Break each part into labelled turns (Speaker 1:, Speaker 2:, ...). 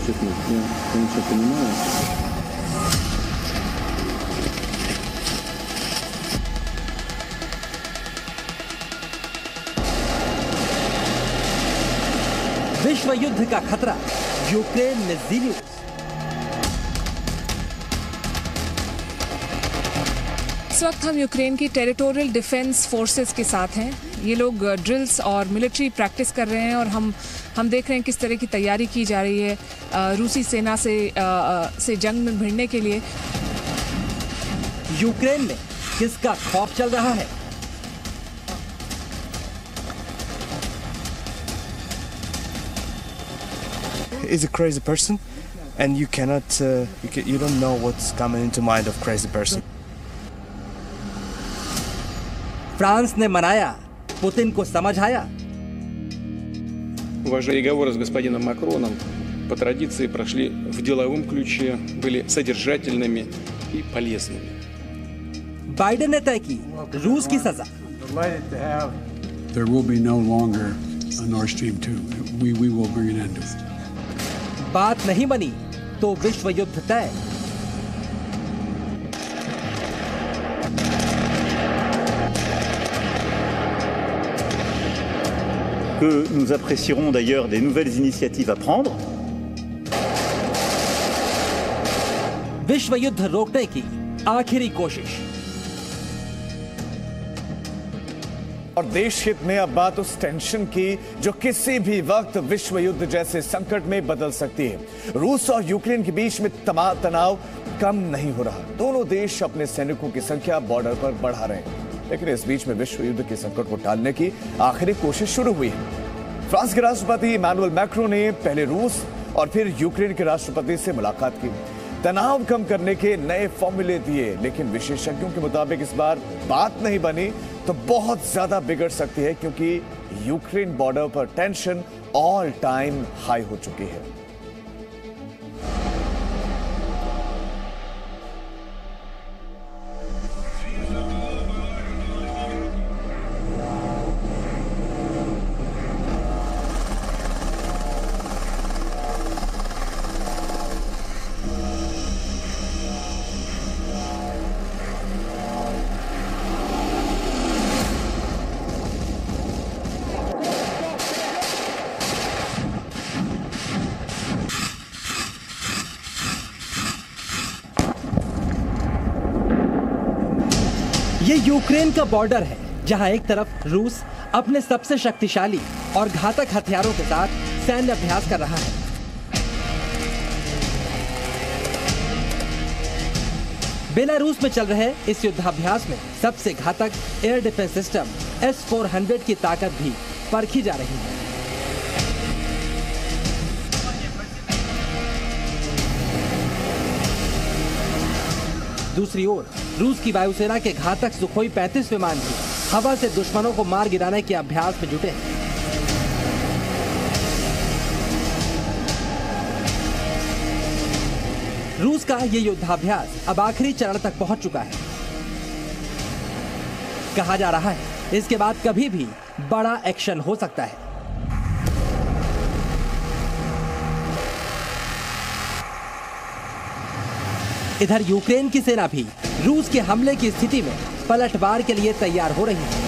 Speaker 1: честно, я, конечно, понимаю.
Speaker 2: विश्व युद्ध का खतरा यूक्रेन में जी न्यूज़।
Speaker 3: इस वक्त हम यूक्रेन की टेरिटोरियल डिफेंस फोर्सेस के साथ हैं। ये लोग ड्रिल्स और मिलिट्री प्रैक्टिस कर रहे हैं और हम देख रहे हैं किस तरह की तैयारी की जा रही है रूसी सेना से जंग में भिड़ने के लिए।
Speaker 2: यूक्रेन में किसका खौफ चल रहा है?
Speaker 4: Is a crazy person, and you cannot, you don't know what's coming into mind of crazy person.
Speaker 2: France ने मनाया, पुतिन को समझ आया।
Speaker 5: Переговоры с господином Макроном по традиции прошли в деловом ключе, были содержательными и полезными.
Speaker 2: बाइडेन ने तय की रूस की सजा।
Speaker 6: There will be no longer a Nord Stream 2. We will bring an end to it.
Speaker 2: बात नहीं बनी तो विश्व युद्ध तय।
Speaker 7: Que nous apprécierons d'ailleurs des nouvelles initiatives à prendre.
Speaker 2: विश्व युद्ध रोकने की आखिरी कोशिश।
Speaker 8: और देश हित में अब बात उस टेंशन की जो किसी भी वक्त विश्व युद्ध जैसे संकट में बदल सकती है। रूस और यूक्रेन के बीच में तनाव कम नहीं हो रहा। दोनों देश अपने सैनिकों की संख्या बॉर्डर पर बढ़ा रहे हैं, लेकिन इस बीच में विश्व युद्ध के संकट को टालने की आखिरी कोशिश शुरू हुई है। फ्रांस के राष्ट्रपति इमैनुअल मैक्रों ने पहले रूस और फिर यूक्रेन के राष्ट्रपति से मुलाकात की, तनाव कम करने के नए फॉर्मूले दिए, लेकिन विशेषज्ञों के मुताबिक इस बार बात नहीं बनी तो बहुत ज्यादा बिगड़ सकती है, क्योंकि यूक्रेन बॉर्डर पर टेंशन ऑल टाइम हाई हो चुकी है।
Speaker 2: ये यूक्रेन का बॉर्डर है, जहां एक तरफ रूस अपने सबसे शक्तिशाली और घातक हथियारों के साथ सैन्य अभ्यास कर रहा है। बेलारूस में चल रहे इस युद्धाभ्यास में सबसे घातक एयर डिफेंस सिस्टम S-400 की ताकत भी परखी जा रही है। दूसरी ओर रूस की वायुसेना के घातक सुखोई 35 विमान भी हवा से दुश्मनों को मार गिराने के अभ्यास में जुटे हैं। रूस का ये युद्धाभ्यास अब आखिरी चरण तक पहुंच चुका है। कहा जा रहा है इसके बाद कभी भी बड़ा एक्शन हो सकता है। इधर यूक्रेन की सेना भी रूस के हमले की स्थिति में पलटवार के लिए तैयार हो रही है।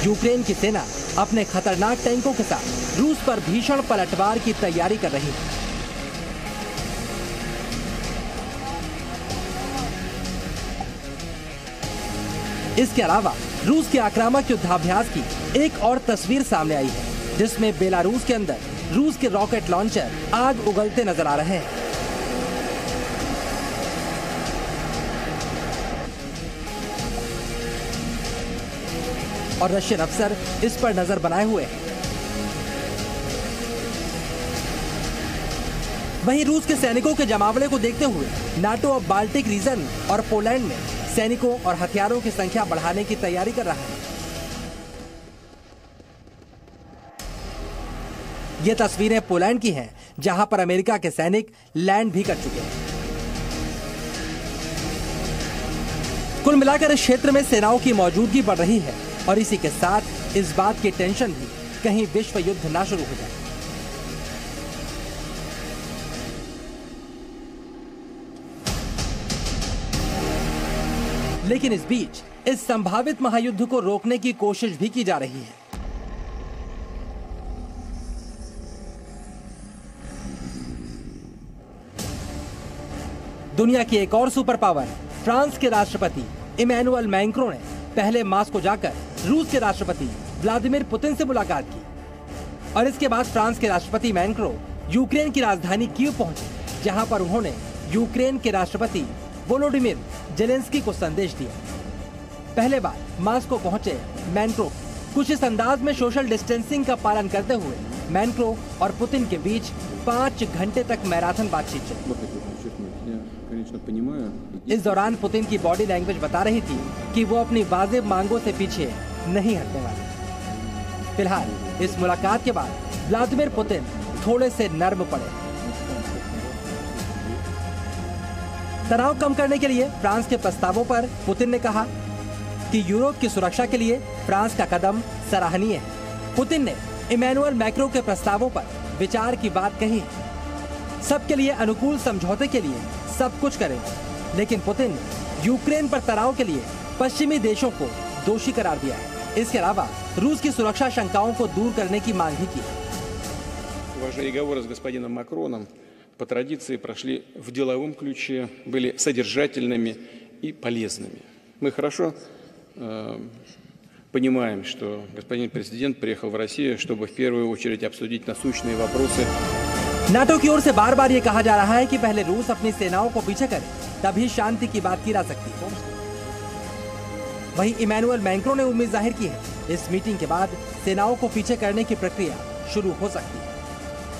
Speaker 2: यूक्रेन की सेना अपने खतरनाक टैंकों के साथ रूस पर भीषण पलटवार की तैयारी कर रही है। इसके अलावा रूस के आक्रामक युद्धाभ्यास की एक और तस्वीर सामने आई है, जिसमें बेलारूस के अंदर रूस के रॉकेट लॉन्चर आग उगलते नजर आ रहे हैं। और रशियन अफसर इस पर नजर बनाए हुए हैं। वहीं रूस के सैनिकों के जमावड़े को देखते हुए नाटो अब बाल्टिक रीजन और पोलैंड में सैनिकों और हथियारों की संख्या बढ़ाने की तैयारी कर रहा है। ये तस्वीरें पोलैंड की हैं, जहां पर अमेरिका के सैनिक लैंड भी कर चुके हैं। कुल मिलाकर इस क्षेत्र में सेनाओं की मौजूदगी बढ़ रही है और इसी के साथ इस बात की टेंशन भी कहीं विश्व युद्ध ना शुरू हो जाए। लेकिन इस बीच इस संभावित महायुद्ध को रोकने की कोशिश भी की जा रही है। दुनिया की एक और सुपर पावर फ्रांस के राष्ट्रपति इमैनुअल मैक्रों ने पहले मास्को जाकर रूस के राष्ट्रपति व्लादिमीर पुतिन से मुलाकात की और इसके बाद फ्रांस के राष्ट्रपति मैक्रों यूक्रेन की राजधानी कीव पहुंचे, जहां पर उन्होंने यूक्रेन के राष्ट्रपति वोलोडिमिर जेलेंस्की को संदेश दिया। पहले बार मास्को पहुंचे मैक्रों कुछ इस अंदाज में सोशल डिस्टेंसिंग का पालन करते हुए मैक्रों और पुतिन के बीच 5 घंटे तक मैराथन बातचीत चली। इस दौरान पुतिन की बॉडी लैंग्वेज बता रही थी कि वो अपनी वाजिब मांगों से पीछे नहीं हटने वाले। फिलहाल इस मुलाकात के बाद व्लादिमीर पुतिन थोड़े से नर्म पड़े। तनाव कम करने के लिए फ्रांस के प्रस्तावों पर पुतिन ने कहा कि यूरोप की सुरक्षा के लिए फ्रांस का कदम सराहनीय है। पुतिन ने इमैनुअल मैक्रों के प्रस्तावों पर विचार की बात कही है। सबके लिए अनुकूल समझौते के लिए सब कुछ करेंगे, लेकिन पुतिन ने यूक्रेन पर तनाव के लिए पश्चिमी देशों को दोषी करार दिया है। इसके अलावा रूस की सुरक्षा शंकाओं को दूर करने की मांग भी की।
Speaker 5: Переговоры с господином Макроном по традиции прошли в деловом ключе, были содержательными и полезными. Мы хорошо понимаем, что господин президент приехал в Россию, чтобы в первую очередь обсудить насущные вопросы.
Speaker 2: नाटो की ओर से बार बार ये कहा जा रहा है कि पहले रूस अपनी सेनाओं को पीछे करे, तभी शांति की बात की जा सकती है। वहीं इमैनुअल मैक्रों ने उम्मीद जाहिर की है इस मीटिंग के बाद सेनाओं को पीछे करने की प्रक्रिया शुरू हो सकती है।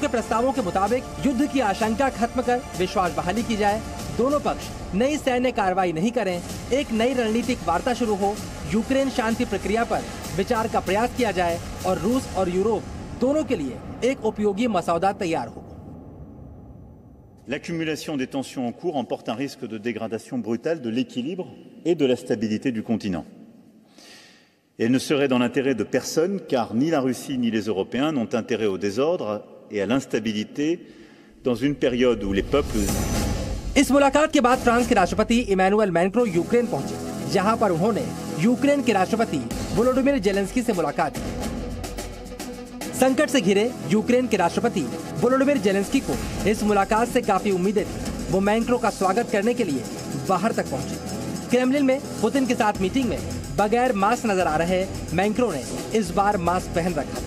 Speaker 2: के प्रस्तावों के मुताबिक युद्ध की आशंका खत्म कर विश्वास बहाली की जाए, दोनों पक्ष नई सैन्य कार्रवाई नहीं करें, एक नई रणनीतिक वार्ता शुरू हो, यूक्रेन शांति प्रक्रिया पर विचार का प्रयास किया जाए और रूस और यूरोप दोनों के लिए एक उपयोगी मसौदा तैयार हो।
Speaker 7: L'accumulation des tensions en cours emporte un risque de dégradation brutale de l'équilibre et de la stabilité du continent. Et elle ne serait dans l'intérêt de personne, car ni la Russie ni les Européens n'ont intérêt au désordre et à l'instabilité dans une période où les peuples...
Speaker 2: इस मुलाकात के बाद France के राष्ट्रपति Emmanuel Macron Ukraine पहुंचे, जहां पर उन्होंने यूक्रेन के राष्ट्रपति वोलोडिमिर जेलेंस्की से मुलाकात की। संकट से घिरे यूक्रेन के राष्ट्रपति वोलोडिमिर जेलेंस्की को इस मुलाकात से काफी उम्मीदें थी। वो मैक्रों का स्वागत करने के लिए बाहर तक पहुंचे। क्रेमलिन में पुतिन के साथ मीटिंग में बगैर मास्क नजर आ रहे मैक्रों ने इस बार मास्क पहन रखा था।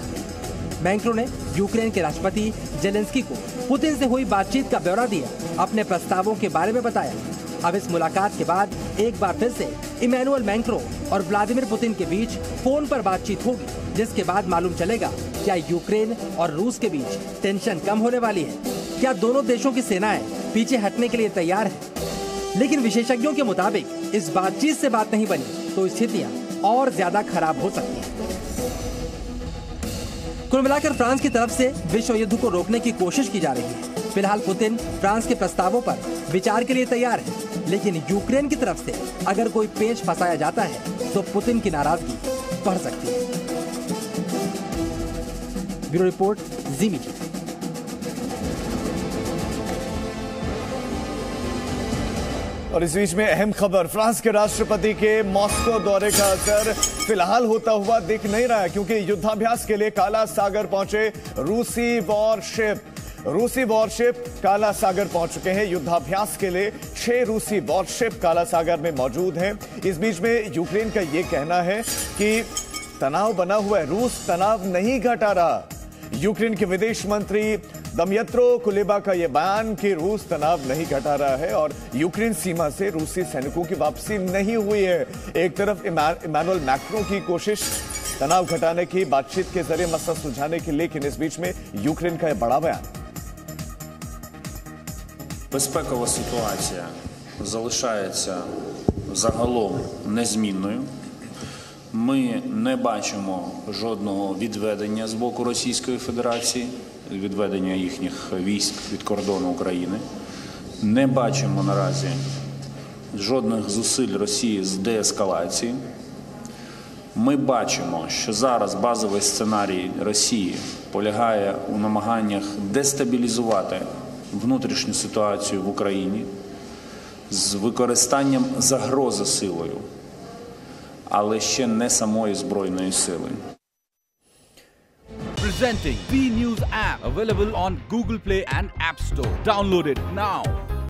Speaker 2: मैक्रों ने यूक्रेन के राष्ट्रपति जेलेंस्की को पुतिन से हुई बातचीत का ब्यौरा दिया, अपने प्रस्तावों के बारे में बताया। अब इस मुलाकात के बाद एक बार फिर से इमैनुअल मैक्रों और व्लादिमीर पुतिन के बीच फोन पर बातचीत होगी, जिसके बाद मालूम चलेगा क्या यूक्रेन और रूस के बीच टेंशन कम होने वाली है, क्या दोनों देशों की सेनाएं पीछे हटने के लिए तैयार है। लेकिन विशेषज्ञों के मुताबिक इस बातचीत से बात नहीं बनी तो स्थितियां और ज्यादा खराब हो सकती हैं। कुल मिलाकर फ्रांस की तरफ से विश्व युद्ध को रोकने की कोशिश की जा रही है। फिलहाल पुतिन फ्रांस के प्रस्तावों पर विचार के लिए तैयार है, लेकिन यूक्रेन की तरफ से अगर कोई पेंच फंसाया जाता है तो पुतिन की नाराजगी बढ़ सकती है। ब्यूरो रिपोर्ट, जी मीडिया।
Speaker 8: और इस बीच में अहम खबर, फ्रांस के राष्ट्रपति के मॉस्को दौरे का असर फिलहाल होता हुआ दिख नहीं रहा है, क्योंकि युद्धाभ्यास के लिए काला सागर पहुंचे रूसी वॉरशिप काला सागर पहुंच चुके हैं। युद्धाभ्यास के लिए 6 रूसी वॉरशिप काला सागर में मौजूद हैं। इस बीच में यूक्रेन का यह कहना है कि तनाव बना हुआ है, रूस तनाव नहीं घटा रहा। यूक्रेन के विदेश मंत्री दमियत्रो कुलेबा का यह बयान कि रूस तनाव नहीं घटा रहा है और यूक्रेन सीमा से रूसी सैनिकों की वापसी नहीं हुई है। एक तरफ इमैनुअल मैक्रों की कोशिश तनाव घटाने की, बातचीत के जरिए मसला सुलझाने की, लेकिन इस बीच में यूक्रेन का यह बड़ा बयान।
Speaker 9: Безпекова ситуація залишається загалом незмінною. Ми не бачимо жодного відведення з боку Російської Федерації, відведення їхніх військ від кордону України. Не бачимо наразі жодних зусиль Росії з деескалації. Ми бачимо, що зараз базовий сценарій Росії полягає у намаганнях дестабілізувати внутрішню ситуацію в Україні, з використанням загрози силою, але ще не самої збройної сили.
Speaker 10: Presenting B News app, available on Google Play and App Store. Download it now.